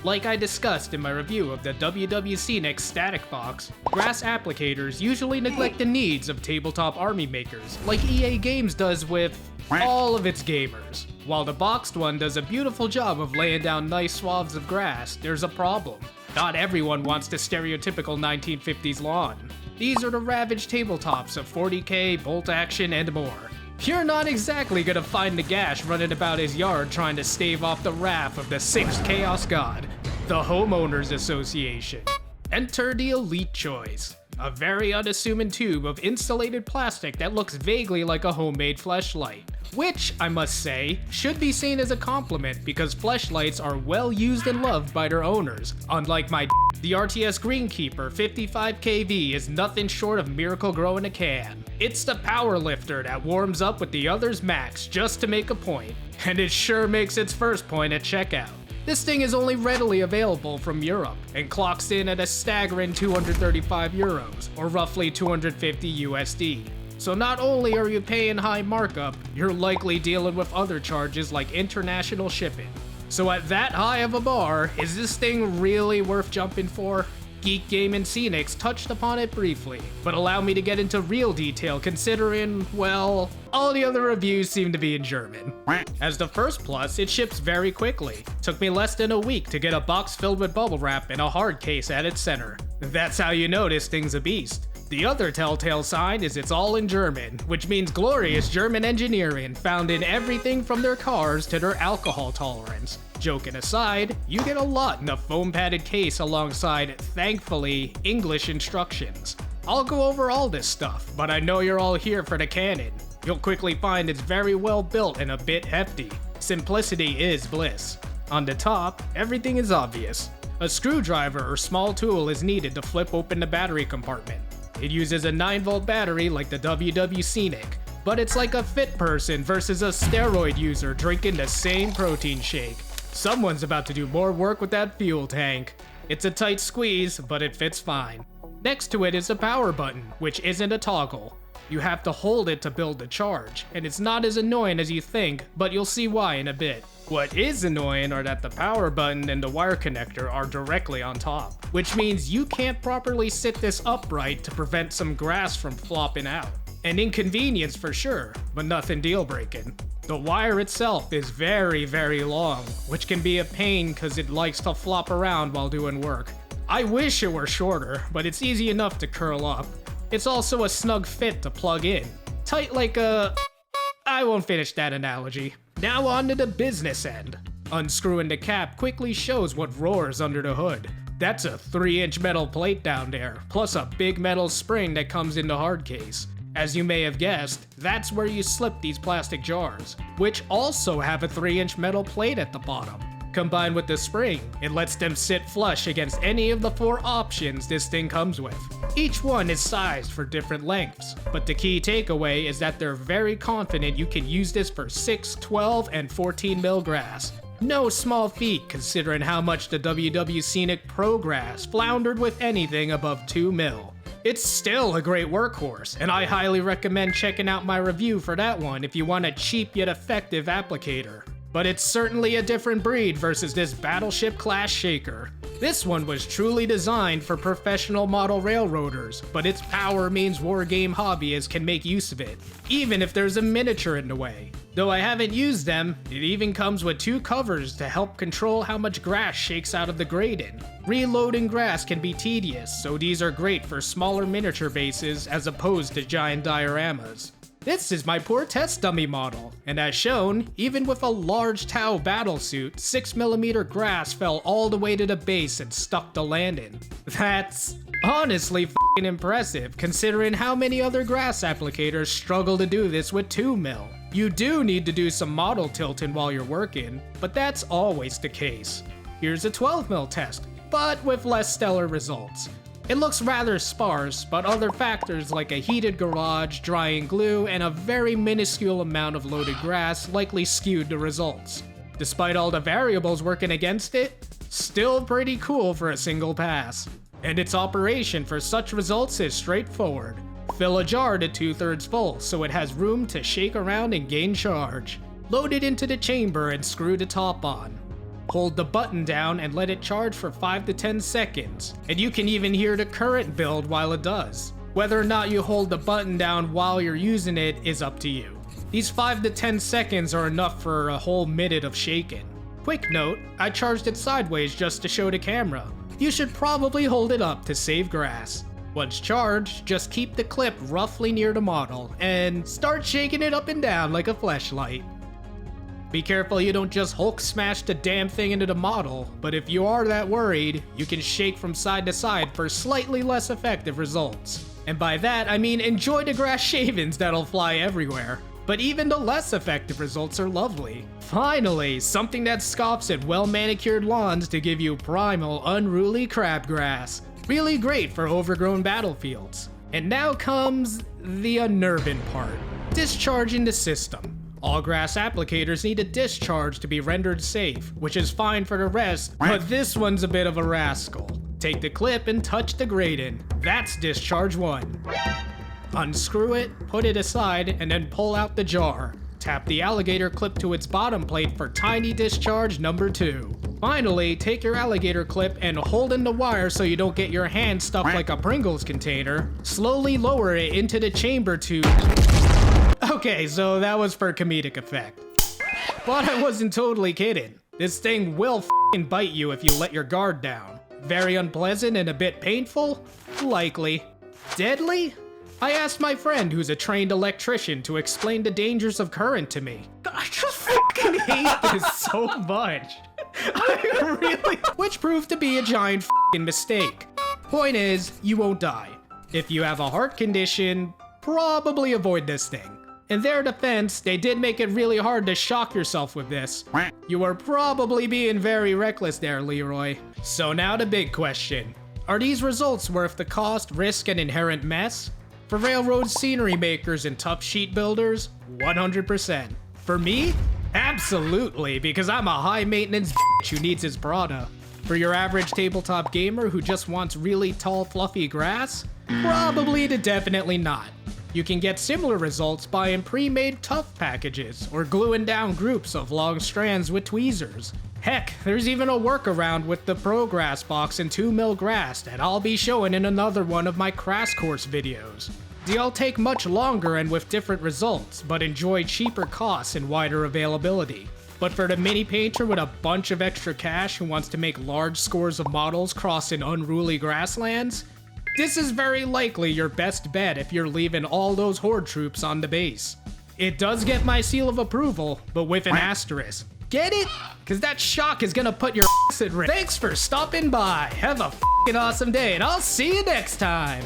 Like I discussed in my review of the WWC Next static box, grass applicators usually neglect the needs of tabletop army makers, like EA Games does with all of its gamers. While the boxed one does a beautiful job of laying down nice swaths of grass, there's a problem. Not everyone wants the stereotypical 1950s lawn. These are the ravaged tabletops of 40k, bolt action, and more. You're not exactly gonna find Nagash running about his yard trying to stave off the wrath of the 6th Chaos God, the Homeowners Association. Enter the elite choice. A very unassuming tube of insulated plastic that looks vaguely like a homemade fleshlight. Which, I must say, should be seen as a compliment because fleshlights are well used and loved by their owners. Unlike my the RTS Greenkeeper 55kV is nothing short of Miracle Grow in a can. It's the power lifter that warms up with the others max just to make a point. And it sure makes its first point at checkout. This thing is only readily available from Europe and clocks in at a staggering 235 euros, or roughly 250 USD. So not only are you paying high markup, you're likely dealing with other charges like international shipping. So at that high of a bar, is this thing really worth jumping for? Geek Game and Scenics touched upon it briefly, but allow me to get into real detail considering, well, all the other reviews seem to be in German. As the first plus, it ships very quickly. Took me less than a week to get a box filled with bubble wrap and a hard case at its center. That's how you know this thing's a beast. The other telltale sign is it's all in German, which means glorious German engineering found in everything from their cars to their alcohol tolerance. Joking aside, you get a lot in a foam padded case alongside, thankfully, English instructions. I'll go over all this stuff, but I know you're all here for the canon. You'll quickly find it's very well built and a bit hefty. Simplicity is bliss. On the top, everything is obvious. A screwdriver or small tool is needed to flip open the battery compartment. It uses a 9-volt battery like the WW Scenic, but it's like a fit person versus a steroid user drinking the same protein shake. Someone's about to do more work with that fuel tank. It's a tight squeeze, but it fits fine. Next to it is a power button, which isn't a toggle. You have to hold it to build the charge, and it's not as annoying as you think, but you'll see why in a bit. What is annoying are that the power button and the wire connector are directly on top, which means you can't properly sit this upright to prevent some grass from flopping out. An inconvenience for sure, but nothing deal-breaking. The wire itself is very, very long, which can be a pain because it likes to flop around while doing work. I wish it were shorter, but it's easy enough to curl up. It's also a snug fit to plug in. Tight like a... I won't finish that analogy. Now on to the business end. Unscrewing the cap quickly shows what roars under the hood. That's a 3-inch metal plate down there, plus a big metal spring that comes in the hard case. As you may have guessed, that's where you slip these plastic jars, which also have a 3-inch metal plate at the bottom. Combined with the spring, it lets them sit flush against any of the 4 options this thing comes with. Each one is sized for different lengths, but the key takeaway is that they're very confident you can use this for 6, 12, and 14 mil grass. No small feat considering how much the WW Scenic Pro Grass floundered with anything above 2 mil. It's still a great workhorse, and I highly recommend checking out my review for that one if you want a cheap yet effective applicator. But it's certainly a different breed versus this battleship class shaker. This one was truly designed for professional model railroaders, but its power means wargame hobbyists can make use of it, even if there's a miniature in the way. Though I haven't used them, it even comes with 2 covers to help control how much grass shakes out of the grating. Reloading grass can be tedious, so these are great for smaller miniature bases as opposed to giant dioramas. This is my poor test dummy model, and as shown, even with a large Tau battlesuit, 6mm grass fell all the way to the base and stuck the landing. That's honestly f***ing impressive considering how many other grass applicators struggle to do this with 2 mil. You do need to do some model tilting while you're working, but that's always the case. Here's a 12 mil test, but with less stellar results. It looks rather sparse, but other factors like a heated garage, drying glue, and a very minuscule amount of loaded grass likely skewed the results. Despite all the variables working against it, still pretty cool for a single pass. And its operation for such results is straightforward. Fill a jar to 2/3 full so it has room to shake around and gain charge. Load it into the chamber and screw the top on. Hold the button down and let it charge for 5 to 10 seconds, and you can even hear the current build while it does. Whether or not you hold the button down while you're using it is up to you. These 5 to 10 seconds are enough for a whole minute of shaking. Quick note, I charged it sideways just to show the camera. You should probably hold it up to save grass. Once charged, just keep the clip roughly near the model and start shaking it up and down like a fleshlight. Be careful you don't just Hulk smash the damn thing into the model, but if you are that worried, you can shake from side to side for slightly less effective results. And by that, I mean enjoy the grass shavings that'll fly everywhere. But even the less effective results are lovely. Finally, something that scoffs at well-manicured lawns to give you primal, unruly crabgrass. Really great for overgrown battlefields. And now comes the unnerving part. Discharging the system. All grass applicators need a discharge to be rendered safe, which is fine for the rest, but this one's a bit of a rascal. Take the clip and touch the grating. That's discharge 1. Unscrew it, put it aside, and then pull out the jar. Tap the alligator clip to its bottom plate for tiny discharge number 2. Finally, take your alligator clip and hold in the wire so you don't get your hand stuffed like a Pringles container. Slowly lower it into the chamber tube. Okay, so that was for comedic effect. But I wasn't totally kidding. This thing will f***ing bite you if you let your guard down. Very unpleasant and a bit painful? Likely. Deadly? I asked my friend who's a trained electrician to explain the dangers of current to me. I just fucking hate this so much. I really... Which proved to be a giant fucking mistake. Point is, you won't die. If you have a heart condition, probably avoid this thing. In their defense, they did make it really hard to shock yourself with this. You were probably being very reckless there, Leroy. So now the big question. Are these results worth the cost, risk, and inherent mess? For railroad scenery makers and tough sheet builders, 100%. For me? Absolutely, because I'm a high-maintenance bitch who needs his Prada. For your average tabletop gamer who just wants really tall, fluffy grass? Probably to definitely not. You can get similar results buying pre-made tough packages or gluing down groups of long strands with tweezers. Heck, there's even a workaround with the Pro Grass box and 2mm grass that I'll be showing in another one of my crash course videos. They all take much longer and with different results, but enjoy cheaper costs and wider availability. But for the mini painter with a bunch of extra cash who wants to make large scores of models crossing unruly grasslands, this is very likely your best bet if you're leaving all those horde troops on the base. It does get my seal of approval, but with an asterisk. Get it? Cause that shock is gonna put your ass at risk. Thanks for stopping by. Have a f***ing awesome day and I'll see you next time.